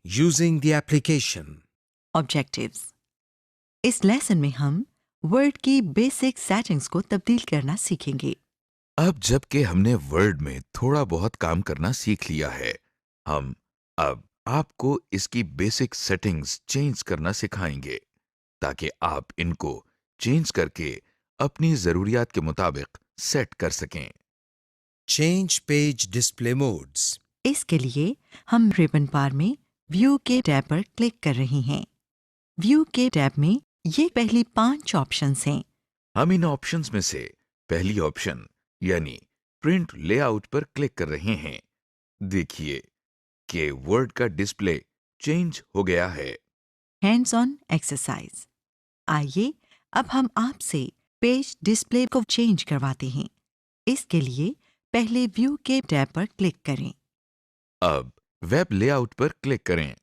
Using the application. Objectives. इस lesson में हम वर्ड की बेसिक सेटिंग्स को तब्दील करना सीखेंगे। अब जबकि हमने वर्ड में थोड़ा बहुत काम करना सीख लिया है, हम अब आपको इसकी बेसिक सेटिंग्स चेंज करना सिखाएंगे ताकि आप इनको चेंज करके अपनी जरूरियात के मुताबिक सेट कर सकें। Change page display modes. इसके लिए हम रिबन बार में व्यू के टैब पर क्लिक कर रहे हैं। व्यू के टैब में ये पहली 5 ऑप्शंस हैं। हम इन ऑप्शंस में से पहली ऑप्शन यानी प्रिंट लेआउट पर क्लिक कर रहे हैं। देखिए कि वर्ड का डिस्प्ले चेंज हो गया है। Hands on exercise. आइए अब हम आपसे पेज डिस्प्ले को चेंज करवाते हैं। इसके लिए पहले व्यू के टैब पर क्लिक करें। अब वेब लेआउट पर क्लिक करें।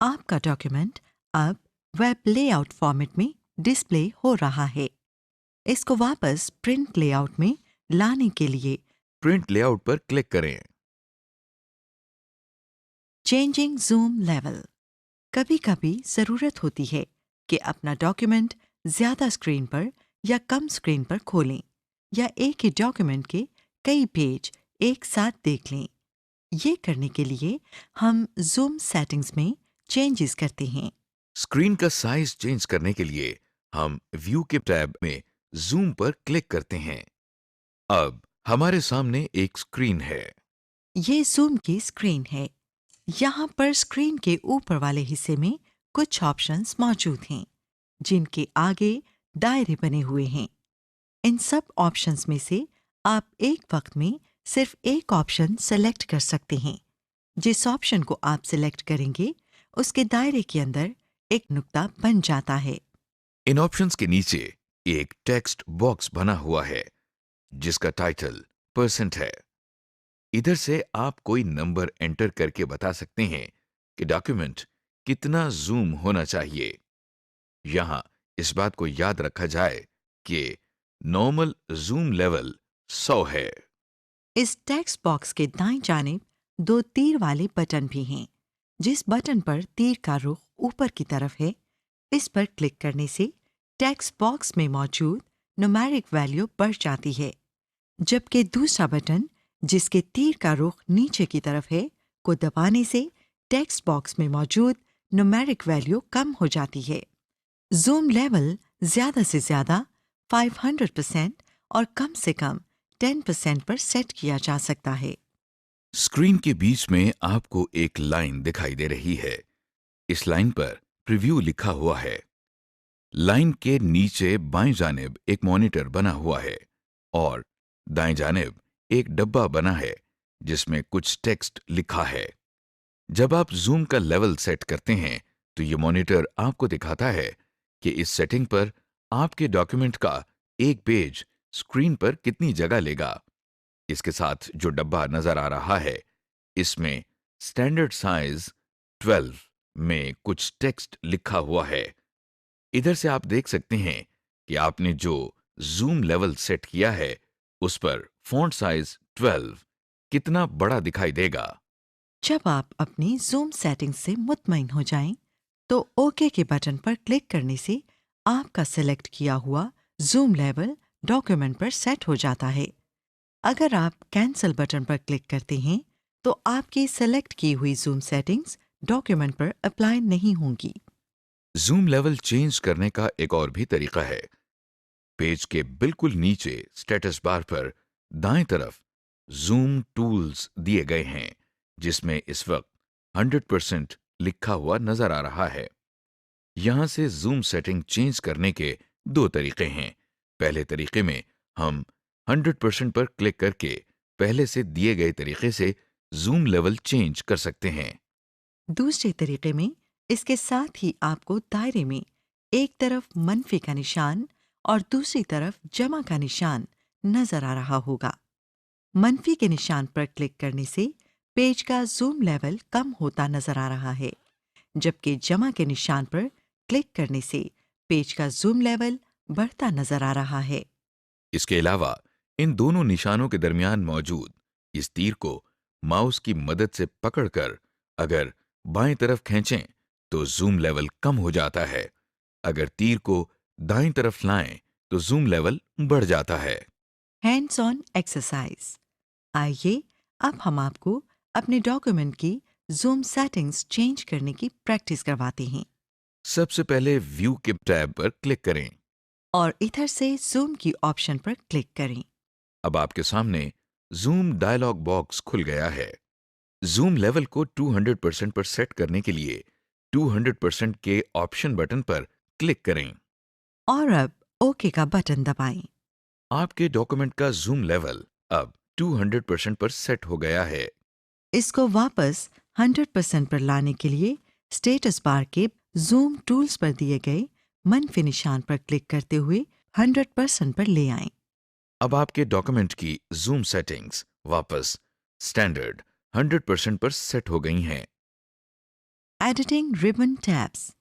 आपका डॉक्यूमेंट अब वेब लेआउट फॉर्मेट में डिस्प्ले हो रहा है। इसको वापस प्रिंट लेआउट में लाने के लिए प्रिंट लेआउट पर क्लिक करें। Changing zoom level. कभी कभी ज़रूरत होती है कि अपना डॉक्यूमेंट ज़्यादा स्क्रीन पर या कम स्क्रीन पर खोलें या एक ही डॉक्यूमेंट के कई पेज एक साथ देख लें। ये करने के लिए हम जूम सेटिंग्स में चेंजेस करते हैं। स्क्रीन का साइज चेंज करने के लिए हम व्यू के टैब में जूम पर क्लिक करते हैं। अब हमारे सामने एक स्क्रीन है। ये जूम की स्क्रीन है। यहाँ पर स्क्रीन के ऊपर वाले हिस्से में कुछ ऑप्शंस मौजूद हैं जिनके आगे दायरे बने हुए हैं। इन सब ऑप्शंस में से आप एक वक्त में सिर्फ एक ऑप्शन सेलेक्ट कर सकते हैं। जिस ऑप्शन को आप सिलेक्ट करेंगे उसके दायरे के अंदर एक नुक्ता बन जाता है। इन ऑप्शंस के नीचे एक टेक्स्ट बॉक्स बना हुआ है जिसका टाइटल % है। इधर से आप कोई नंबर एंटर करके बता सकते हैं कि डॉक्यूमेंट कितना जूम होना चाहिए। यहां इस बात को याद रखा जाए कि नॉर्मल जूम लेवल 100 है। इस टेक्स्ट बॉक्स के दाईं जानिब 2 तीर वाले बटन भी हैं। जिस बटन पर तीर का रुख ऊपर की तरफ है, इस पर क्लिक करने से टेक्स्ट बॉक्स में मौजूद न्यूमेरिक वैल्यू बढ़ जाती है, जबकि दूसरा बटन जिसके तीर का रुख नीचे की तरफ है को दबाने से टेक्स्ट बॉक्स में मौजूद न्यूमेरिक वैल्यू कम हो जाती है। जूम लेवल ज़्यादा से ज़्यादा 500% और कम से कम 10% पर सेट किया जा सकता है। स्क्रीन के बीच में आपको एक लाइन दिखाई दे रही है। इस लाइन पर प्रीव्यू लिखा हुआ है। लाइन के नीचे बाएं जानिब एक मॉनिटर बना हुआ है और दाएं जानिब एक डब्बा बना है जिसमें कुछ टेक्स्ट लिखा है। जब आप जूम का लेवल सेट करते हैं तो ये मॉनिटर आपको दिखाता है कि इस सेटिंग पर आपके डॉक्यूमेंट का एक पेज स्क्रीन पर कितनी जगह लेगा। इसके साथ जो डब्बा नजर आ रहा है इसमें स्टैंडर्ड साइज 12 में कुछ टेक्स्ट लिखा हुआ है। इधर से आप देख सकते हैं कि आपने जो जूम लेवल सेट किया है उस पर फॉन्ट साइज 12 कितना बड़ा दिखाई देगा। जब आप अपनी जूम सेटिंग से मुतमईन हो जाएं, तो ओके के बटन पर क्लिक करने से आपका सेलेक्ट किया हुआ जूम लेवल डॉक्यूमेंट पर सेट हो जाता है। अगर आप कैंसिल बटन पर क्लिक करते हैं तो आपकी सेलेक्ट की हुई जूम सेटिंग्स डॉक्यूमेंट पर अप्लाई नहीं होंगी। जूम लेवल चेंज करने का एक और भी तरीका है। पेज के बिल्कुल नीचे स्टेटस बार पर दाएं तरफ जूम टूल्स दिए गए हैं जिसमें इस वक्त 100% लिखा हुआ नजर आ रहा है। यहां से जूम सेटिंग चेंज करने के 2 तरीके हैं। पहले तरीके में हम 100% पर क्लिक करके पहले से दिए गए तरीके से जूम लेवल चेंज कर सकते हैं। दूसरे तरीके में इसके साथ ही आपको दायरे में एक तरफ मनफी का निशान और दूसरी तरफ जमा का निशान नजर आ रहा होगा। मनफी के निशान पर क्लिक करने से पेज का जूम लेवल कम होता नजर आ रहा है, जबकि जमा के निशान पर क्लिक करने से पेज का जूम लेवल बढ़ता नजर आ रहा है। इसके अलावा इन दोनों निशानों के दरमियान मौजूद इस तीर को माउस की मदद से पकड़कर अगर बाएं तरफ खींचें तो जूम लेवल कम हो जाता है। अगर तीर को दाएं तरफ लाएं तो जूम लेवल बढ़ जाता है। Hands on exercise. आइए अब हम आपको अपने डॉक्यूमेंट की जूम सेटिंग्स चेंज करने की प्रैक्टिस करवाते हैं सबसे पहले व्यू के टैब पर क्लिक करें। और इधर से जूम की ऑप्शन पर क्लिक करें। अब आपके सामने जूम डायलॉग बॉक्स खुल गया है। जूम लेवल को 200% पर सेट करने के लिए 200% के ऑप्शन बटन पर क्लिक करें। और अब ओके का बटन दबाएं। आपके डॉक्यूमेंट का जूम लेवल अब 200% पर सेट हो गया है। इसको वापस 100% पर लाने के लिए स्टेटस बार के जूम टूल्स पर दिए गए मनफी निशान पर क्लिक करते हुए 100% पर ले आएं। अब आपके डॉक्यूमेंट की जूम सेटिंग्स वापस स्टैंडर्ड 100% पर सेट हो गई हैं। Editing ribbon tabs.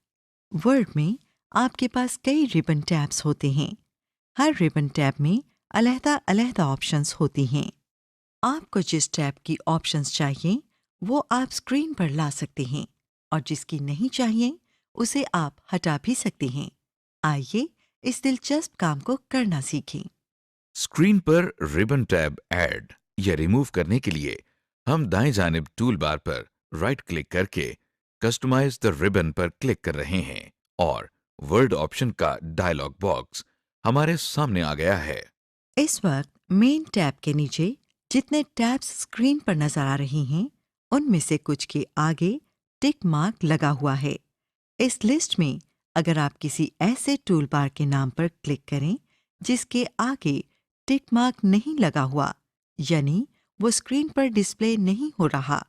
वर्ड में आपके पास कई रिबन टैब्स होते हैं। हर रिबन टैब में अलग-अलग ऑप्शंस होती हैं। आपको जिस टैब की ऑप्शंस चाहिए वो आप स्क्रीन पर ला सकते हैं और जिसकी नहीं चाहिए उसे आप हटा भी सकते हैं। आइए इस दिलचस्प काम को करना सीखें। स्क्रीन पर रिबन टैब ऐड या रिमूव करने के लिए हम दाएं जानिब टूल बार पर राइट क्लिक करके कस्टमाइज द रिबन पर क्लिक कर रहे हैं और वर्ड ऑप्शन का डायलॉग बॉक्स हमारे सामने आ गया है। इस वक्त मेन टैब के नीचे जितने टैब्स स्क्रीन पर नजर आ रही हैं उनमें से कुछ के आगे टिक मार्क लगा हुआ है। इस लिस्ट में अगर आप किसी ऐसे टूल बार के नाम पर क्लिक करें जिसके आगे टिक मार्क नहीं लगा हुआ यानी वो स्क्रीन पर डिस्प्ले नहीं हो रहा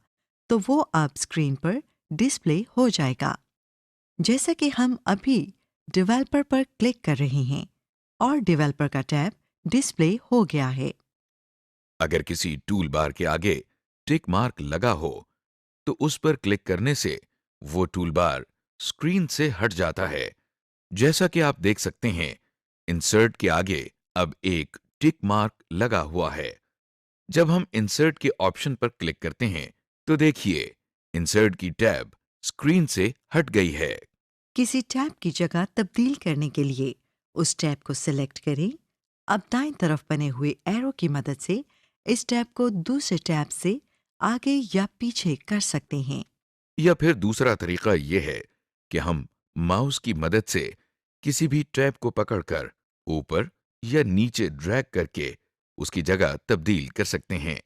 तो वो अब स्क्रीन पर डिस्प्ले हो जाएगा। जैसा कि हम अभी डेवलपर पर क्लिक कर रहे हैं और डेवलपर का टैब डिस्प्ले हो गया है। अगर किसी टूल बार के आगे टिक मार्क लगा हो तो उस पर क्लिक करने से वो टूल बार स्क्रीन से हट जाता है। जैसा कि आप देख सकते हैं, इंसर्ट के आगे अब एक टिक मार्क लगा हुआ है। जब हम इंसर्ट के ऑप्शन पर क्लिक करते हैं तो देखिए इंसर्ट की टैब स्क्रीन से हट गई है। किसी टैब की जगह तब्दील करने के लिए उस टैब को सिलेक्ट करें। अब दाएं तरफ बने हुए एरो की मदद से इस टैब को दूसरे टैब से आगे या पीछे कर सकते हैं। या फिर दूसरा तरीका यह है कि हम माउस की मदद से किसी भी टैब को पकड़कर ऊपर या नीचे ड्रैग करके उसकी जगह तब्दील कर सकते हैं।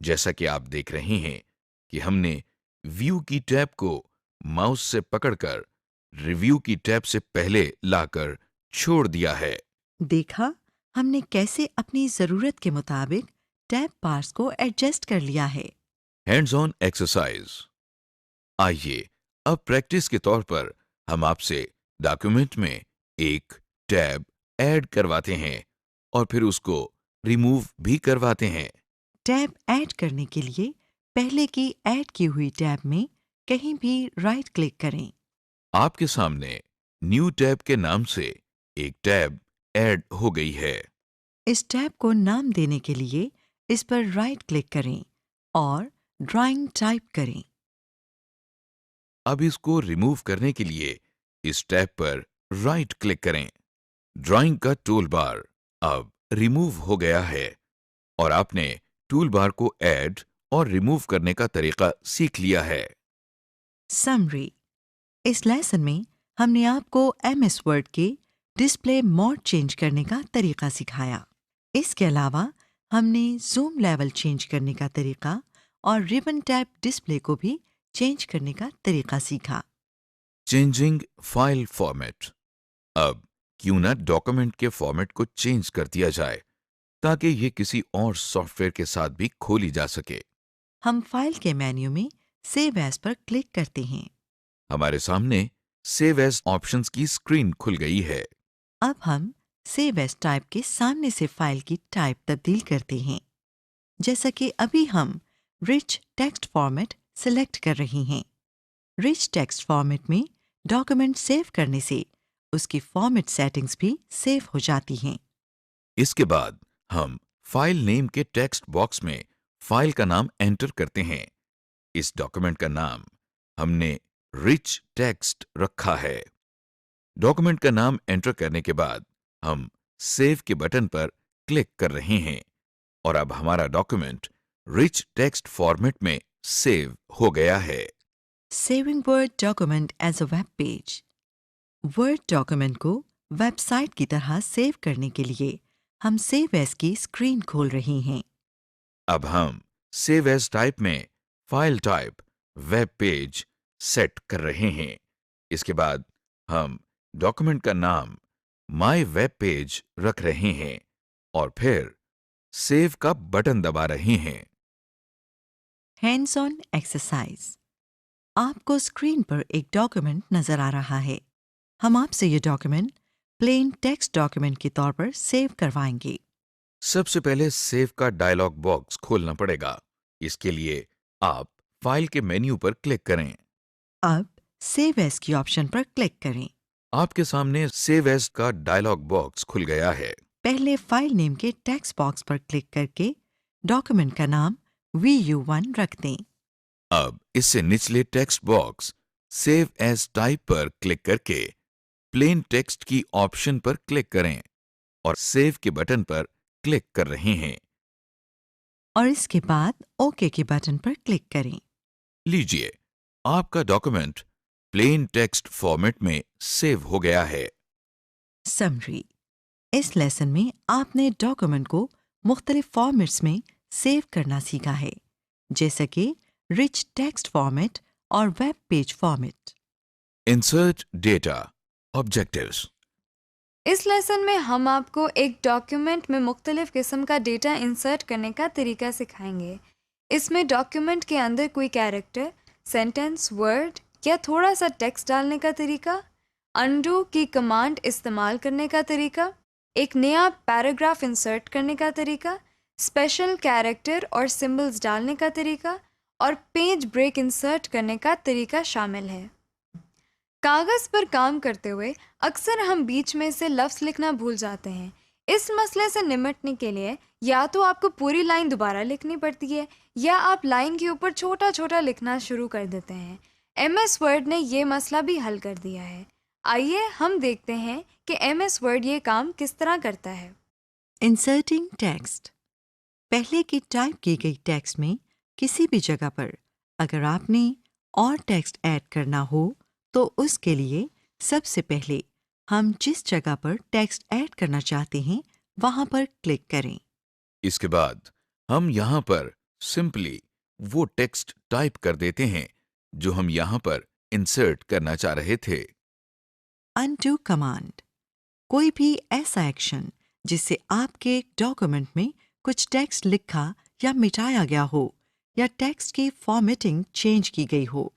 जैसा कि आप देख रहे हैं कि हमने व्यू की टैब को माउस से पकड़कर रिव्यू की टैब से पहले लाकर छोड़ दिया है। देखा हमने कैसे अपनी जरूरत के मुताबिक टैब बार्स को एडजस्ट कर लिया है। Hands on exercise. आइए अब प्रैक्टिस के तौर पर हम आपसे डॉक्यूमेंट में एक टैब ऐड करवाते हैं और फिर उसको रिमूव भी करवाते हैं। टैब ऐड करने के लिए पहले की ऐड की हुई टैब में कहीं भी राइट क्लिक करें। आपके सामने न्यू टैब के नाम से एक टैब ऐड हो गई है। इस टैब को नाम देने के लिए इस पर राइट क्लिक करें और ड्राइंग टाइप करें। अब इसको रिमूव करने के लिए इस टैब पर राइट क्लिक करें। ड्राइंग का टूल बार अब रिमूव हो गया है और आपने टूल बार को ऐड और रिमूव करने का तरीका सीख लिया है। समरी। इस लेसन में हमने आपको MS वर्ड के डिस्प्ले मोड चेंज करने का तरीका सिखाया। इसके अलावा हमने जूम लेवल चेंज करने का तरीका और रिबन टैब डिस्प्ले को भी चेंज करने का तरीका सीखा। Changing file format. अब क्यों ना डॉक्यूमेंट के फॉर्मेट को चेंज कर दिया जाए ताकि ये किसी और सॉफ्टवेयर के साथ भी खोली जा सके। हम फाइल के मेन्यू में सेव एज पर क्लिक करते हैं। हमारे सामने सेव एज ऑप्शंस की स्क्रीन खुल गई है। अब हम सेव एज टाइप के सामने से फाइल की टाइप तब्दील करते हैं। जैसा कि अभी हम रिच टेक्स्ट फॉर्मेट सिलेक्ट कर रहे हैं। रिच टेक्स्ट फॉर्मेट में डॉक्यूमेंट सेव करने से उसकी फॉर्मेट सेटिंग्स भी सेव हो जाती हैं। इसके बाद हम फाइल नेम के टेक्स्ट बॉक्स में फाइल का नाम एंटर करते हैं। इस डॉक्यूमेंट का नाम हमने रिच टेक्स्ट रखा है। डॉक्यूमेंट का नाम एंटर करने के बाद हम सेव के बटन पर क्लिक कर रहे हैं और अब हमारा डॉक्यूमेंट रिच टेक्स्ट फॉर्मेट में सेव हो गया है। Saving word document as a web page. Word document को वेबसाइट की तरह सेव करने के लिए हम सेव एज की स्क्रीन खोल रहे हैं। अब हम सेव एज टाइप में file type web page set कर रहे हैं। इसके बाद हम डॉक्यूमेंट का नाम माय वेब पेज रख रहे हैं और फिर सेव का बटन दबा रहे हैं। Hands on exercise. आपको स्क्रीन पर एक डॉक्यूमेंट नजर आ रहा है। हम आपसे ये डॉक्यूमेंट प्लेन टेक्स्ट डॉक्यूमेंट के तौर पर सेव करवाएंगे। सबसे पहले सेव का डायलॉग बॉक्स खोलना पड़ेगा। इसके लिए आप फाइल के मेन्यू पर क्लिक करें। अब सेव एज की ऑप्शन पर क्लिक करें। आपके सामने सेव एज का डायलॉग बॉक्स खुल गया है। पहले फाइल नेम के टेक्स्ट बॉक्स पर क्लिक करके डॉक्यूमेंट का नाम VU1 रख दें। अब इससे निचले text box save as type पर क्लिक करके प्लेन टेक्स्ट की ऑप्शन पर क्लिक करें और सेव के बटन पर क्लिक कर रहे हैं। और इसके बाद ओके के बटन पर क्लिक करें। लीजिए, आपका डॉक्यूमेंट प्लेन टेक्स्ट फॉर्मेट में सेव हो गया है। समरी। इस लेसन में आपने डॉक्यूमेंट को मुख्तलिफ फॉर्मेट्स में सेव करना सीखा है, जैसे कि रिच टेक्स्ट फॉर्मेट और web page format. Insert data objectives. इस लेसन में हम आपको एक डॉक्यूमेंट में मुख्तलिफ किस्म का डेटा इंसर्ट करने का तरीका सिखाएंगे। इसमें डॉक्यूमेंट के अंदर कोई कैरेक्टर, सेंटेंस, वर्ड या थोड़ा सा टेक्स्ट डालने का तरीका, अंडू की कमांड इस्तेमाल करने का तरीका, एक नया पैराग्राफ इंसर्ट करने का तरीका, स्पेशल कैरेक्टर और सिंबल्स डालने का तरीका और पेज ब्रेक इंसर्ट करने का तरीका शामिल है। कागज़ पर काम करते हुए अक्सर हम बीच में से लफ्ज़ लिखना भूल जाते हैं। इस मसले से निपटने के लिए या तो आपको पूरी लाइन दोबारा लिखनी पड़ती है या आप लाइन के ऊपर छोटा छोटा लिखना शुरू कर देते हैं। MS वर्ड ने ये मसला भी हल कर दिया है। आइए हम देखते हैं कि MS वर्ड ये काम किस तरह करता है। Inserting text. पहले की टाइप की गई टेक्स्ट में किसी भी जगह पर अगर आपने और टेक्स्ट ऐड करना हो तो उसके लिए सबसे पहले हम जिस जगह पर टेक्स्ट ऐड करना चाहते हैं वहां पर क्लिक करें। इसके बाद हम यहां पर सिंपली वो टेक्स्ट टाइप कर देते हैं जो हम यहां पर इंसर्ट करना चाह रहे थे। Undo command. कोई भी ऐसा एक्शन जिससे आपके डॉक्यूमेंट में कुछ टेक्स्ट लिखा या मिटाया गया हो या टेक्स्ट की फॉर्मेटिंग चेंज की गई हो,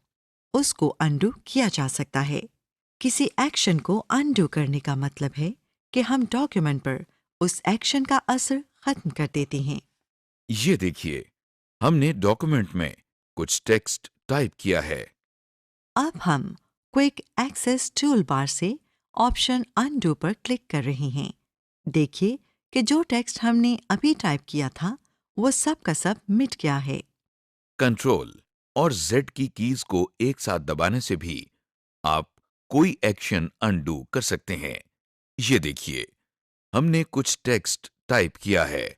उसको अनडू किया जा सकता है। किसी एक्शन को अनडू करने का मतलब है कि हम डॉक्यूमेंट पर उस एक्शन का असर खत्म कर देते हैं। ये देखिए, हमने डॉक्यूमेंट में कुछ टेक्स्ट टाइप किया है। अब हम क्विक एक्सेस टूल बार से ऑप्शन अनडू पर क्लिक कर रहे हैं। देखिए कि जो टेक्स्ट हमने अभी टाइप किया था वो सब का सब मिट गया है। कंट्रोल और Z की कीज को एक साथ दबाने से भी आप कोई एक्शन अनडू कर सकते हैं। ये देखिए, हमने कुछ टेक्स्ट टाइप किया है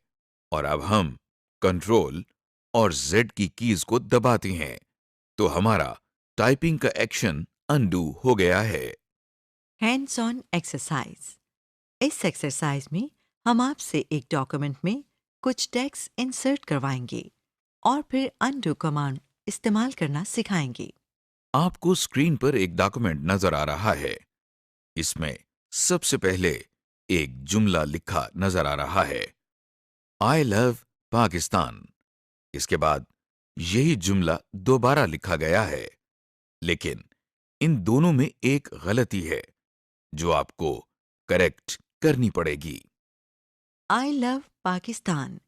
और अब हम कंट्रोल और Z की कीज को दबाते हैं तो हमारा टाइपिंग का एक्शन अनडू हो गया है। Hands on exercise. इस एक्सरसाइज में हम आपसे एक डॉक्यूमेंट में कुछ टेक्स्ट इंसर्ट करवाएंगे और फिर अनडू कमांड इस्तेमाल करना सिखाएंगे। आपको स्क्रीन पर एक डॉक्यूमेंट नजर आ रहा है। इसमें सबसे पहले एक जुमला लिखा नजर आ रहा है, आई लव पाकिस्तान। इसके बाद यही जुमला दोबारा लिखा गया है, लेकिन इन दोनों में एक गलती है जो आपको करेक्ट करनी पड़ेगी। I love Pakistan.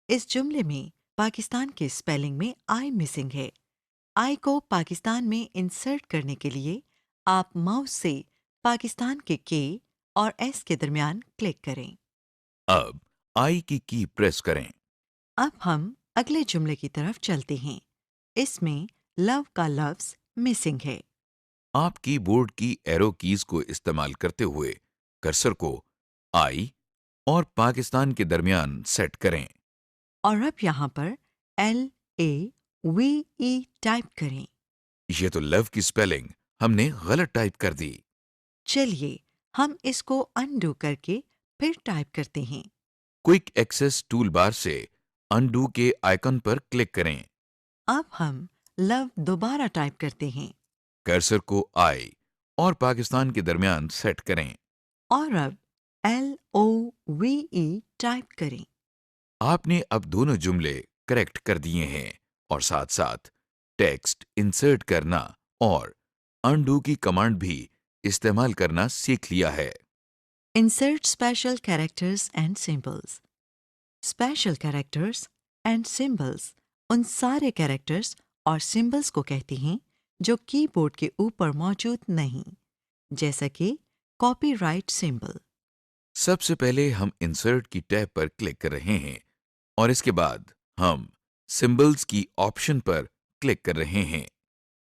इस जुमले में पाकिस्तान के स्पेलिंग में आई मिसिंग है। आई को पाकिस्तान में इंसर्ट करने के लिए आप माउस से पाकिस्तान के और एस के दरमियान क्लिक करें। अब आई की प्रेस करें। अब हम अगले जुमले की तरफ चलते हैं। इसमें लव का लफ्ज मिसिंग है। आप कीबोर्ड की एरो कीज को इस्तेमाल करते हुए कर्सर को आई और पाकिस्तान के दरमियान सेट करें। और अब यहाँ पर LAVE टाइप करें। ये तो लव की स्पेलिंग हमने गलत टाइप कर दी। चलिए हम इसको अनडू करके फिर टाइप करते हैं। क्विक एक्सेस टूल बार से अनडू के आइकन पर क्लिक करें। अब हम लव दोबारा टाइप करते हैं कर्सर को आई और पाकिस्तान के दरमियान सेट करें। और अब LOVE टाइप करें। आपने अब दोनों जुमले करेक्ट कर दिए हैं और साथ साथ टेक्स्ट इंसर्ट करना और अनडू की कमांड भी इस्तेमाल करना सीख लिया है। Insert special characters and symbols. Special characters and symbols उन सारे कैरेक्टर्स और सिंबल्स को कहते हैं जो कीबोर्ड के ऊपर मौजूद नहीं, जैसा कि कॉपीराइट सिंबल। सबसे पहले हम इंसर्ट की टैब पर क्लिक कर रहे हैं और इसके बाद हम सिंबल्स की ऑप्शन पर क्लिक कर रहे हैं।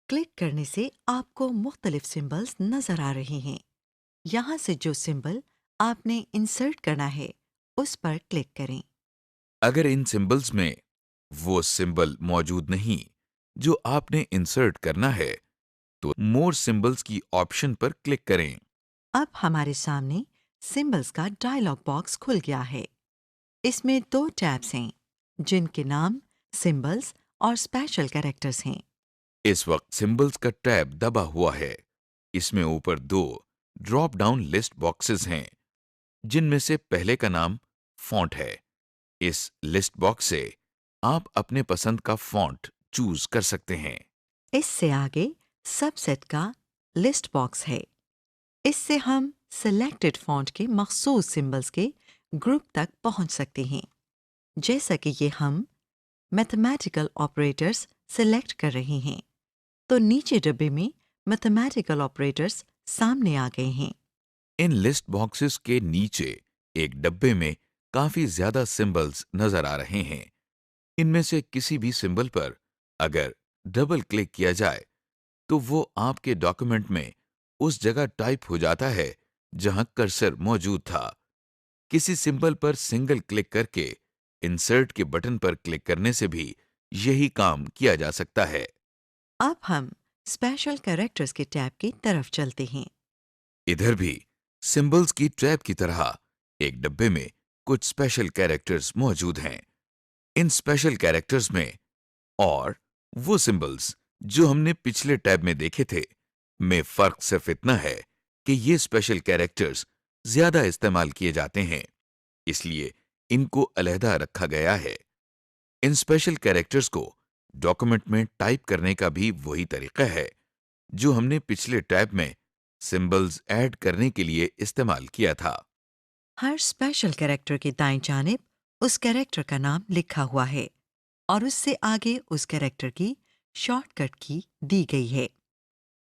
क्लिक करने से आपको मुख्तलिफ सिंबल्स नजर आ रहे हैं। यहाँ से जो सिंबल आपने इंसर्ट करना है उस पर क्लिक करें। अगर इन सिंबल्स में वो सिंबल मौजूद नहीं जो आपने इंसर्ट करना है तो मोर सिंबल्स की ऑप्शन पर क्लिक करें। अब हमारे सामने सिंबल्स का डायलॉग बॉक्स खुल गया है। इसमें 2 टैब्स हैं जिनके नाम सिंबल्स और स्पेशल कैरेक्टर्स हैं। इस वक्त सिंबल्स का टैब दबा हुआ है। इसमें ऊपर 2 ड्रॉप डाउन लिस्ट बॉक्सेस हैं जिनमें से पहले का नाम फॉन्ट है। इस लिस्ट बॉक्स से आप अपने पसंद का फॉन्ट चूज कर सकते हैं। इससे आगे सबसेट का लिस्ट बॉक्स है। इससे हम सिलेक्टेड फॉन्ट के मखसूस सिंबल्स के ग्रुप तक पहुंच सकते हैं। जैसा कि ये हम मैथमेटिकल ऑपरेटर्स सिलेक्ट कर रहे हैं तो नीचे डब्बे में मैथमेटिकल ऑपरेटर्स सामने आ गए हैं। इन लिस्ट बॉक्सेस के नीचे एक डब्बे में काफी ज्यादा सिंबल्स नजर आ रहे हैं। इनमें से किसी भी सिंबल पर अगर डबल क्लिक किया जाए तो वो आपके डॉक्यूमेंट में उस जगह टाइप हो जाता है जहां कर्सर मौजूद था। किसी सिंबल पर सिंगल क्लिक करके इंसर्ट के बटन पर क्लिक करने से भी यही काम किया जा सकता है। अब हम स्पेशल कैरेक्टर्स के टैब की तरफ चलते हैं। इधर भी सिंबल्स की टैब की तरह एक डब्बे में कुछ स्पेशल कैरेक्टर्स मौजूद हैं। इन स्पेशल कैरेक्टर्स में और वो सिंबल्स जो हमने पिछले टैब में देखे थे में फर्क सिर्फ इतना है कि ये स्पेशल कैरेक्टर्स ज्यादा इस्तेमाल किए जाते हैं, इसलिए इनको अलहदा रखा गया है। इन स्पेशल कैरेक्टर्स को डॉक्यूमेंट में टाइप करने का भी वही तरीका है जो हमने पिछले टैब में सिंबल्स ऐड करने के लिए इस्तेमाल किया था। हर स्पेशल कैरेक्टर के दाएं जानिब उस कैरेक्टर का नाम लिखा हुआ है और उससे आगे उस कैरेक्टर की शॉर्टकट की दी गई है।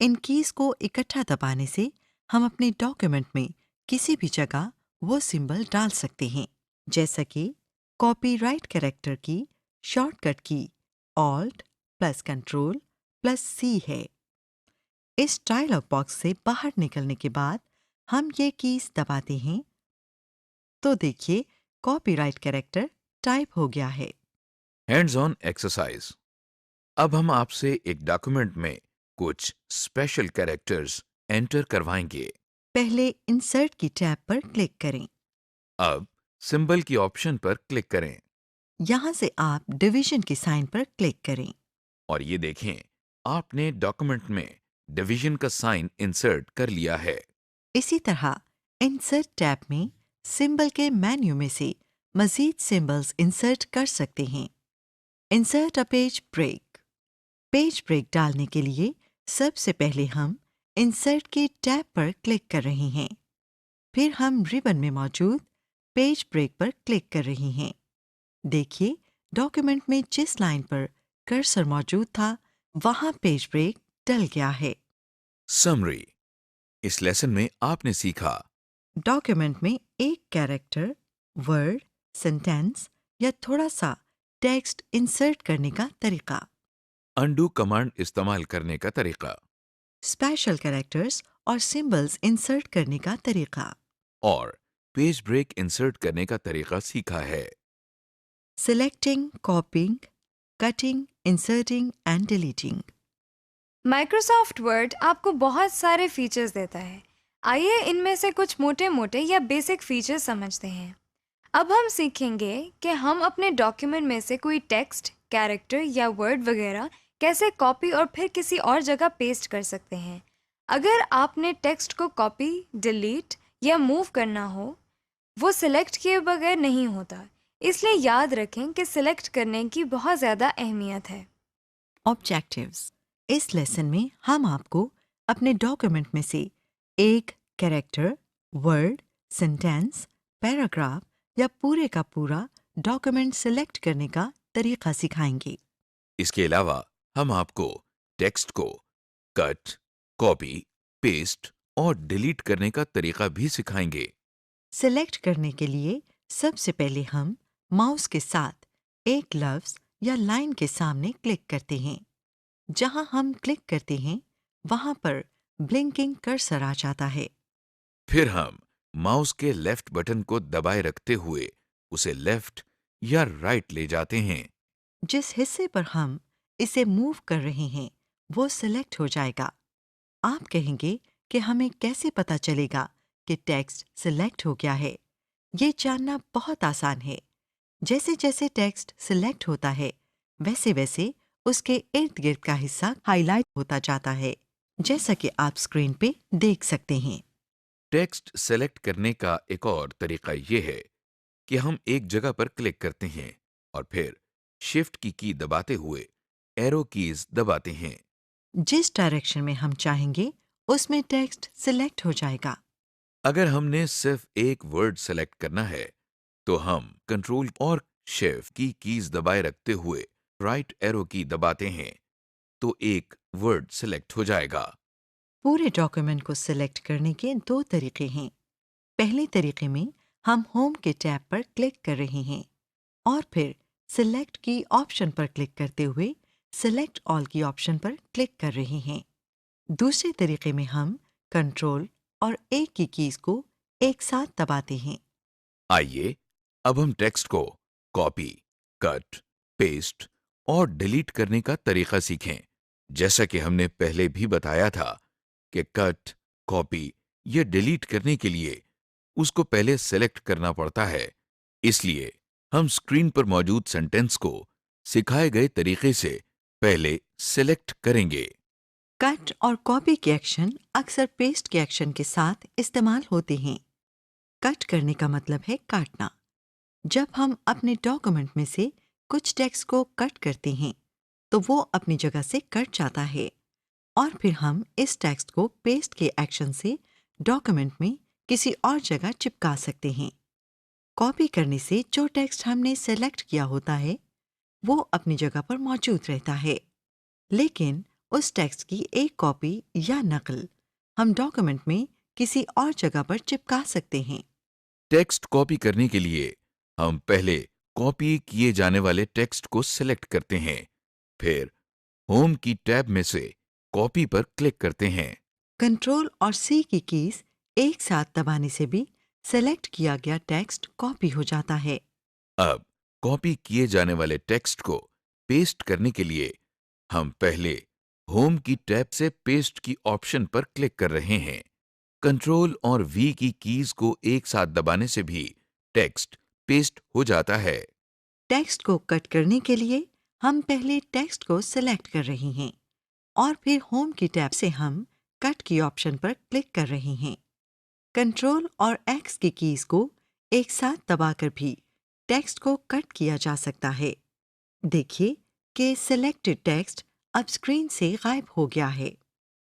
इन कीज को इकट्ठा दबाने से हम अपने डॉक्यूमेंट में किसी भी जगह वो सिंबल डाल सकते हैं, जैसा कि कॉपीराइट कैरेक्टर की शॉर्टकट की Alt + Ctrl + C है। इस डायलॉग बॉक्स से बाहर निकलने के बाद हम ये कीज दबाते हैं तो देखिए कॉपीराइट कैरेक्टर टाइप हो गया है। Hands on exercise. अब हम आपसे एक डॉक्यूमेंट में कुछ स्पेशल कैरेक्टर्स एंटर करवाएंगे। पहले इंसर्ट की टैब पर क्लिक करें। अब सिंबल की ऑप्शन पर क्लिक करें यहाँ से आप डिवीजन के साइन पर क्लिक करें। और ये देखें आपने डॉक्यूमेंट में डिवीजन का साइन इंसर्ट कर लिया है। इसी तरह इंसर्ट टैब में सिंबल के मेन्यू में से मजीद सिंबल्स इंसर्ट कर सकते हैं। Insert a page break. Page break डालने के लिए सबसे पहले हम इंसर्ट की टैब पर क्लिक कर रहे हैं, फिर हम रिबन में मौजूद पेज ब्रेक पर क्लिक कर रहे हैं। देखिए डॉक्यूमेंट में जिस लाइन पर कर्सर मौजूद था वहां पेज ब्रेक डल गया है। समरी। इस लेसन में आपने सीखा डॉक्यूमेंट में एक कैरेक्टर, वर्ड, सेंटेंस या थोड़ा सा टेक्स्ट इंसर्ट करने का तरीका। अनडू कमांड इस्तेमाल करने का तरीका स्पेशल कैरेक्टर्स और सिंबल्स इंसर्ट करने का तरीका, और पेज ब्रेक इंसर्ट करने का तरीका सीखा है। Selecting, कॉपिंग, cutting, inserting and deleting. Microsoft word आपको बहुत सारे फीचर्स देता है। आइए इनमें से कुछ मोटे मोटे या बेसिक फीचर्स समझते हैं। अब हम सीखेंगे कि हम अपने डॉक्यूमेंट में से कोई टेक्स्ट, कैरेक्टर या वर्ड वगैरह कैसे कॉपी और फिर किसी और जगह पेस्ट कर सकते हैं। अगर आपने टेक्स्ट को कॉपी, डिलीट या मूव करना हो, वो सिलेक्ट किए बगैर नहीं होता। इसलिए याद रखें कि सिलेक्ट करने की बहुत ज़्यादा अहमियत है। ऑब्जेक्टिव्स। इस लेसन में हम आपको अपने डॉक्यूमेंट में से एक कैरेक्टर, वर्ड, सेंटेंस, पैराग्राफ या पूरे का पूरा डॉक्यूमेंट सिलेक्ट करने का तरीका सिखाएंगे। इसके अलावा हम आपको टेक्स्ट को कट, कॉपी, पेस्ट और डिलीट करने का तरीका भी सिखाएंगे। सिलेक्ट करने के लिए सबसे पहले हम माउस के साथ एक लफ्ज या लाइन के सामने क्लिक करते हैं। जहां हम क्लिक करते हैं वहां पर ब्लिंकिंग कर्सर आ जाता है। फिर हम माउस के लेफ्ट बटन को दबाए रखते हुए उसे लेफ्ट या राइट ले जाते हैं। जिस हिस्से पर हम इसे मूव कर रहे हैं वो सिलेक्ट हो जाएगा। आप कहेंगे कि हमें कैसे पता चलेगा कि टेक्स्ट सिलेक्ट हो गया है। ये जानना बहुत आसान है। जैसे जैसे टेक्स्ट सिलेक्ट होता है वैसे वैसे उसके इर्द गिर्द का हिस्सा हाईलाइट होता जाता है, जैसा कि आप स्क्रीन पे देख सकते हैं। टेक्स्ट सेलेक्ट करने का एक और तरीका ये है कि हम एक जगह पर क्लिक करते हैं और फिर शिफ्ट की दबाते हुए एरो कीज दबाते हैं। जिस डायरेक्शन में हम चाहेंगे उसमें टेक्स्ट सिलेक्ट हो जाएगा। अगर हमने सिर्फ एक वर्ड सेलेक्ट करना है तो हम कंट्रोल और शिफ्ट की कीज दबाए रखते हुए राइट एरो की दबाते हैं तो एक वर्ड सेलेक्ट हो जाएगा। पूरे डॉक्यूमेंट को सिलेक्ट करने के दो तरीके हैं। पहले तरीके में हम होम के टैब पर क्लिक कर रहे हैं और फिर सिलेक्ट की ऑप्शन पर क्लिक करते हुए सिलेक्ट ऑल की ऑप्शन पर क्लिक कर रहे हैं। दूसरे तरीके में हम कंट्रोल और ए की कीज को एक साथ दबाते हैं। आइए अब हम टेक्स्ट को कॉपी, कट, पेस्ट और डिलीट करने का तरीका सीखें। जैसा कि हमने पहले भी बताया था कि कट, कॉपी या डिलीट करने के लिए उसको पहले सेलेक्ट करना पड़ता है। इसलिए हम स्क्रीन पर मौजूद सेंटेंस को सिखाए गए तरीके से पहले सेलेक्ट करेंगे। कट और कॉपी के एक्शन अक्सर पेस्ट के एक्शन के साथ इस्तेमाल होते हैं। कट करने का मतलब है काटना। जब हम अपने डॉक्यूमेंट में से कुछ टेक्स्ट को कट करते हैं तो वो अपनी जगह से कट जाता है और फिर हम इस टेक्स्ट को पेस्ट के एक्शन से डॉक्यूमेंट में किसी और जगह चिपका सकते हैं। कॉपी करने से जो टेक्स्ट हमने सेलेक्ट किया होता है वो अपनी जगह पर मौजूद रहता है, लेकिन उस टेक्स्ट की एक कॉपी या नकल हम डॉक्यूमेंट में किसी और जगह पर चिपका सकते हैं। टेक्स्ट कॉपी करने के लिए हम पहले कॉपी किए जाने वाले टेक्स्ट को सिलेक्ट करते हैं, फिर होम की टैब में से कॉपी पर क्लिक करते हैं। कंट्रोल और सी की कीज एक साथ दबाने से भी सेलेक्ट किया गया टेक्स्ट कॉपी हो जाता है। अब कॉपी किए जाने वाले टेक्स्ट को पेस्ट करने के लिए हम पहले होम की टैब से पेस्ट की ऑप्शन पर क्लिक कर रहे हैं। कंट्रोल और वी की कीज को एक साथ दबाने से भी टेक्स्ट पेस्ट हो जाता है। टेक्स्ट को कट करने के लिए हम पहले टेक्स्ट को सिलेक्ट कर रहे हैं और फिर होम की टैब से हम कट की ऑप्शन पर क्लिक कर रहे हैं। कंट्रोल और एक्स की कीज को एक साथ दबाकर भी टेक्स्ट को कट किया जा सकता है। देखिए कि सिलेक्टेड टेक्स्ट अब स्क्रीन से गायब हो गया है।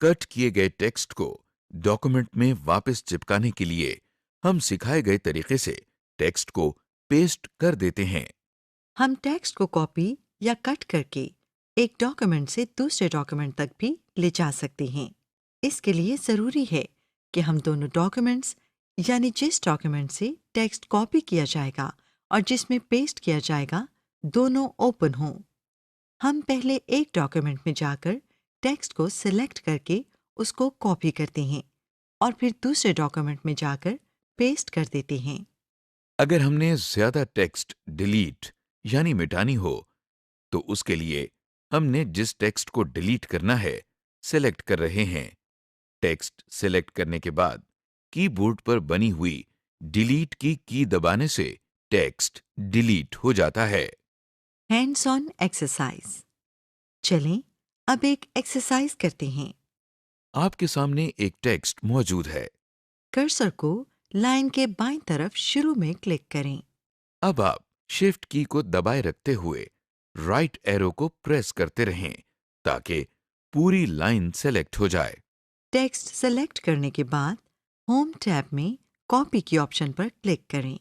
कट किए गए टेक्स्ट को डॉक्यूमेंट में वापस चिपकाने के लिए हम सिखाए गए तरीके से टेक्स्ट को पेस्ट कर देते हैं। हम टेक्स्ट को कॉपी या कट करके एक डॉक्यूमेंट से दूसरे डॉक्यूमेंट तक भी ले जा सकते हैं। इसके लिए ज़रूरी है कि हम दोनों डॉक्यूमेंट्स यानी जिस डॉक्यूमेंट से टेक्स्ट कॉपी किया जाएगा और जिसमें पेस्ट किया जाएगा दोनों ओपन हों। हम पहले एक डॉक्यूमेंट में जाकर टेक्स्ट को सिलेक्ट करके उसको कॉपी करते हैं और फिर दूसरे डॉक्यूमेंट में जाकर पेस्ट कर देते हैं। अगर हमने ज्यादा टेक्स्ट डिलीट यानी मिटानी हो तो उसके लिए हमने जिस टेक्स्ट को डिलीट करना है सेलेक्ट कर रहे हैं। टेक्स्ट सेलेक्ट करने के बाद कीबोर्ड पर बनी हुई डिलीट की दबाने से टेक्स्ट डिलीट हो जाता है। Hands on exercise. चलें अब एक एक्सरसाइज करते हैं। आपके सामने एक टेक्स्ट मौजूद है। कर्सर को लाइन के बाईं तरफ शुरू में क्लिक करें। अब आप शिफ्ट की को दबाए रखते हुए राइट एरो को प्रेस करते रहें ताकि पूरी लाइन सेलेक्ट हो जाए। टेक्स्ट सेलेक्ट करने के बाद होम टैब में कॉपी की ऑप्शन पर क्लिक करें।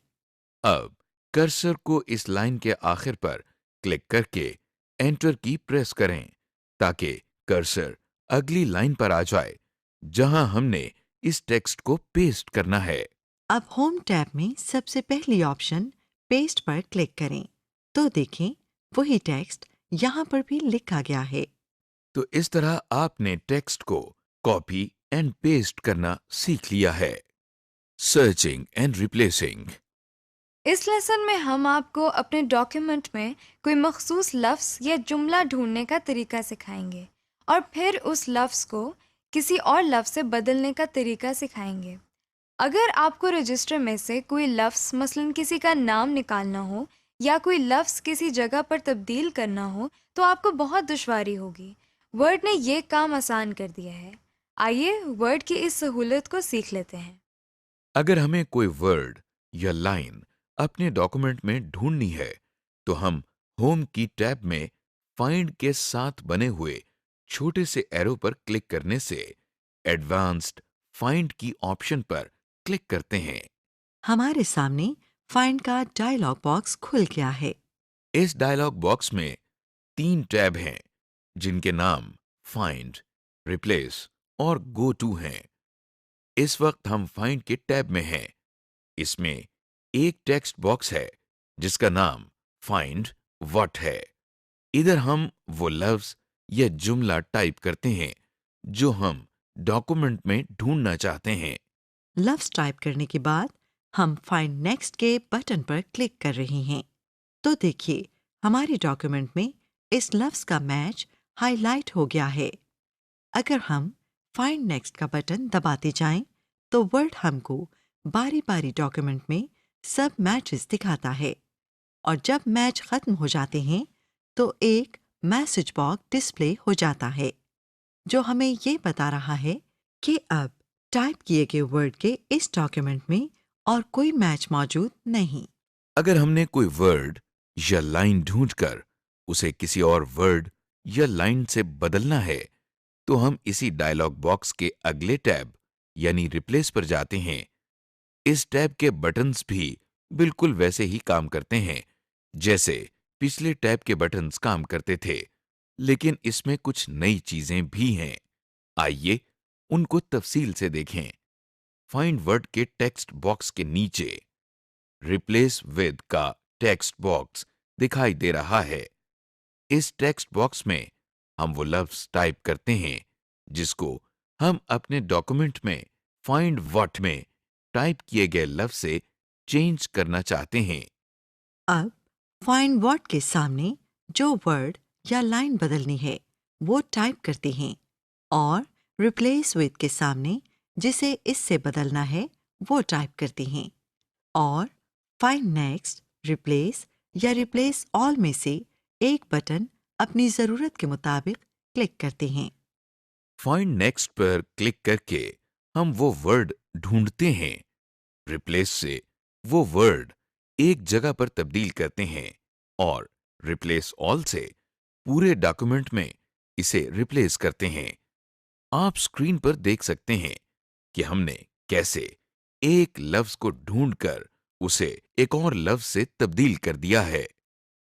अब कर्सर को इस लाइन के आखिर पर क्लिक करके एंटर की प्रेस करें ताकि कर्सर अगली लाइन पर आ जाए जहां हमने इस टेक्स्ट को पेस्ट करना है। अब होम टैब में सबसे पहली ऑप्शन पेस्ट पर क्लिक करें तो देखें वही टेक्स्ट यहाँ पर भी लिखा गया है। तो इस तरह आपने टेक्स्ट को कॉपी एंड पेस्ट करना सीख लिया है। Searching and replacing. इस लेसन में हम आपको अपने डॉक्यूमेंट में कोई मखसूस लफ्ज़ या जुमला ढूंढने का तरीका सिखाएंगे और फिर उस लफ्ज़ को किसी और लफ्ज़ से बदलने का तरीका सिखाएंगे। अगर आपको रजिस्टर में से कोई लफ्ज़ मसलन किसी का नाम निकालना हो या कोई लफ्ज़ किसी जगह पर तब्दील करना हो तो आपको बहुत दुश्वारी होगी। वर्ड ने ये काम आसान कर दिया है। आइए वर्ड की इस सहूलत को सीख लेते हैं। अगर हमें कोई वर्ड या लाइन अपने डॉक्यूमेंट में ढूंढनी है तो हम होम की टैब में फाइंड के साथ बने हुए छोटे से एरो पर क्लिक करने से एडवांस्ड फाइंड की ऑप्शन पर क्लिक करते हैं। हमारे सामने फाइंड का डायलॉग बॉक्स खुल गया है। इस डायलॉग बॉक्स में 3 टैब हैं जिनके नाम फाइंड, रिप्लेस और गो टू हैं। इस वक्त हम फाइंड के टैब में हैं। इसमें एक टेक्स्ट बॉक्स है जिसका नाम फाइंड व्हाट है। इधर हम वो लफ्ज या जुमला टाइप करते हैं जो हम डॉक्यूमेंट में ढूंढना चाहते हैं। लफ्ज़ टाइप करने के बाद हम फाइंड नेक्स्ट के बटन पर क्लिक कर रहे हैं तो देखिए हमारे डॉक्यूमेंट में इस लफ्ज़ का मैच हाईलाइट हो गया है। अगर हम फाइंड नेक्स्ट का बटन दबाते जाएं तो वर्ड हमको बारी बारी डॉक्यूमेंट में सब मैचेस दिखाता है और जब मैच खत्म हो जाते हैं तो एक मैसेज बॉक्स डिस्प्ले हो जाता है जो हमें ये बता रहा है कि अब टाइप किए गए वर्ड के इस डॉक्यूमेंट में और कोई मैच मौजूद नहीं। अगर हमने कोई वर्ड या लाइन ढूंढकर उसे किसी और वर्ड या लाइन से बदलना है तो हम इसी डायलॉग बॉक्स के अगले टैब यानी रिप्लेस पर जाते हैं। इस टैब के बटन्स भी बिल्कुल वैसे ही काम करते हैं जैसे पिछले टैब के बटन्स काम करते थे, लेकिन इसमें कुछ नई चीजें भी हैं। आइए उनको तफसील से देखें। फाइंड वर्ड के टेक्स्ट बॉक्स के नीचे रिप्लेस विद का टेक्स्ट बॉक्स दिखाई दे रहा है। इस टेक्स्ट बॉक्स में हम वो लफ्ज टाइप करते हैं जिसको हम अपने डॉक्यूमेंट में फाइंड व्हाट में टाइप किए गए लफ्ज से चेंज करना चाहते हैं। अब फाइंड व्हाट के सामने जो वर्ड या लाइन बदलनी है वो टाइप करते हैं और रिप्लेस विद के सामने जिसे इससे बदलना है वो टाइप करते हैं और फाइंड नेक्स्ट, रिप्लेस या रिप्लेस ऑल में से एक बटन अपनी ज़रूरत के मुताबिक क्लिक करते हैं। फाइंड नेक्स्ट पर क्लिक करके हम वो वर्ड ढूंढते हैं। रिप्लेस से वो वर्ड एक जगह पर तब्दील करते हैं और रिप्लेस ऑल से पूरे डॉक्यूमेंट में इसे रिप्लेस करते हैं। आप स्क्रीन पर देख सकते हैं कि हमने कैसे एक लफ्ज को ढूंढकर उसे एक और लफ्ज से तब्दील कर दिया है।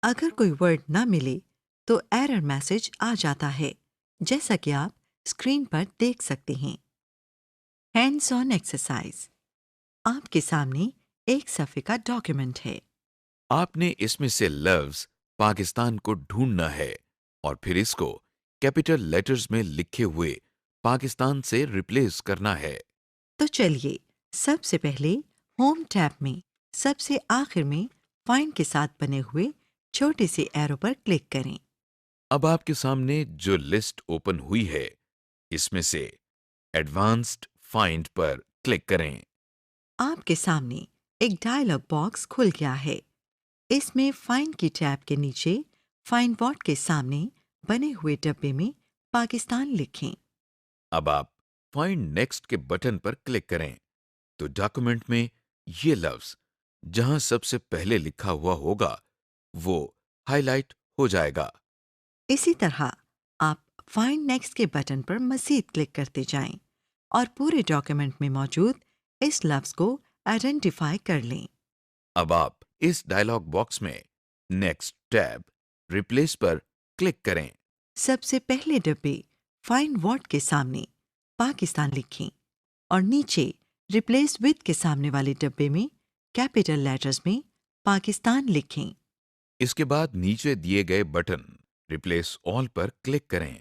अगर कोई वर्ड ना मिले तो एरर मैसेज आ जाता है जैसा कि आप स्क्रीन पर देख सकते हैं। Hands on exercise. आपके सामने एक सफ़े का डॉक्यूमेंट है। आपने इसमें से लफ्ज पाकिस्तान को ढूंढना है और फिर इसको कैपिटल लेटर्स में लिखे हुए पाकिस्तान से रिप्लेस करना है। तो चलिए सबसे पहले होम टैब में सबसे आखिर में फाइंड के साथ बने हुए छोटे से एरो पर क्लिक करें। अब आपके सामने जो लिस्ट ओपन हुई है, इसमें से एडवांस्ड फाइंड पर क्लिक करें। आपके सामने एक डायलॉग बॉक्स खुल गया है। इसमें फाइंड की टैब के नीचे फाइंड व्हाट के सामने बने हुए डब्बे में पाकिस्तान लिखें। अब आप फाइंड नेक्स्ट के बटन पर क्लिक करें तो डॉक्यूमेंट में ये लफ्ज जहां सबसे पहले लिखा हुआ होगा वो हाईलाइट हो जाएगा। इसी तरह आप फाइंड नेक्स्ट के बटन पर मज़ीद क्लिक करते जाएं और पूरे डॉक्यूमेंट में मौजूद इस लफ्ज को आइडेंटिफाई कर लें। अब आप इस डायलॉग बॉक्स में नेक्स्ट टैब रिप्लेस पर क्लिक करें। सबसे पहले डब्बे फाइंड व्हाट के सामने पाकिस्तान लिखें और नीचे रिप्लेस विद के सामने वाले डब्बे में कैपिटल लेटर्स में पाकिस्तान लिखें। इसके बाद नीचे दिए गए बटन रिप्लेस ऑल पर क्लिक करें।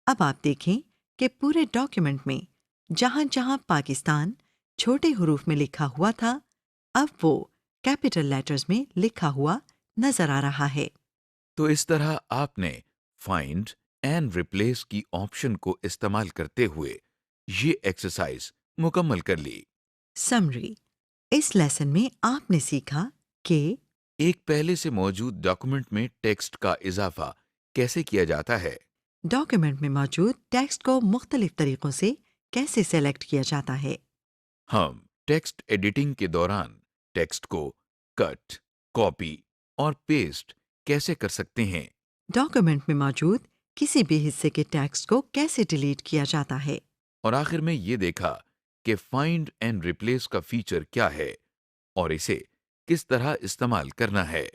अब आप देखें कि पूरे डॉक्यूमेंट में जहां जहां पाकिस्तान छोटे हरूफ में लिखा हुआ था, अब वो कैपिटल लेटर्स में लिखा हुआ नजर आ रहा है। तो इस तरह आपने फाइंड एंड रिप्लेस की ऑप्शन को इस्तेमाल करते हुए ये एक्सरसाइज मुकम्मल कर ली। समरी: इस लेसन में आपने सीखा कि एक पहले से मौजूद डॉक्यूमेंट में टेक्स्ट का इजाफा कैसे किया जाता है, डॉक्यूमेंट में मौजूद टेक्स्ट को मुख्तलिफ तरीकों से कैसे सेलेक्ट किया जाता है, हम टेक्स्ट एडिटिंग के दौरान टेक्स्ट को कट, कॉपी और पेस्ट कैसे कर सकते हैं, डॉक्यूमेंट में मौजूद किसी भी हिस्से के टेक्स्ट को कैसे डिलीट किया जाता है। और आखिर में ये देखा कि फाइंड एंड रिप्लेस का फीचर क्या है और इसे किस तरह इस्तेमाल करना है।